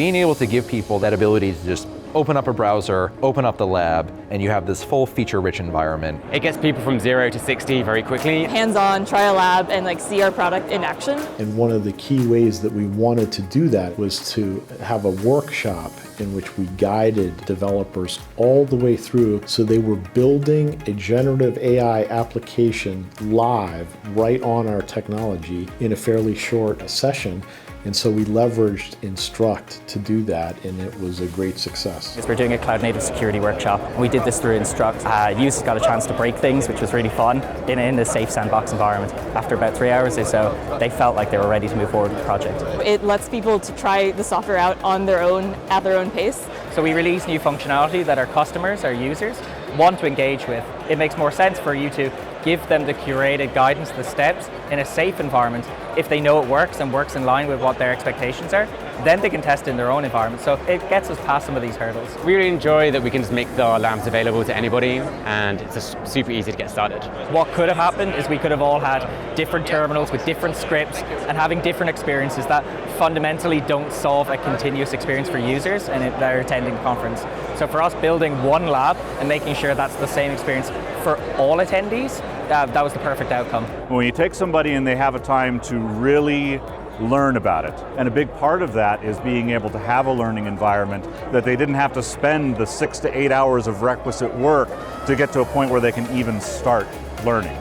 Being able to give people that ability to just open up a browser, open up the lab, and you have this full feature-rich environment. It gets people from 0 to 60 very quickly. Hands-on, try a lab, and see our product in action. And one of the key ways that we wanted to do that was to have a workshop in which we guided developers all the way through, so they were building a generative AI application live right on our technology in a fairly short session. And so we leveraged Instruqt to do that, and it was a great success. We're doing a cloud-native security workshop. We did this through Instruqt. Users got a chance to break things, which was really fun, in a safe sandbox environment. After about 3 hours or so, they felt like they were ready to move forward with the project. It lets people to try the software out on their own, at their own pace. So we release new functionality that our customers, our users, want to engage with. It makes more sense for you to give them the curated guidance, the steps, in a safe environment. If they know it works and works in line with what their expectations are, then they can test in their own environment. So it gets us past some of these hurdles. We really enjoy that we can just make the labs available to anybody, and it's just super easy to get started. What could have happened is we could have all had different terminals with different scripts and having different experiences that fundamentally don't solve a continuous experience for users and that are attending the conference. So for us, building one lab and making sure that's the same experience for all attendees, that was the perfect outcome. When you take somebody and they have a time to really learn about it, and a big part of that is being able to have a learning environment that they didn't have to spend the 6 to 8 hours of requisite work to get to a point where they can even start learning.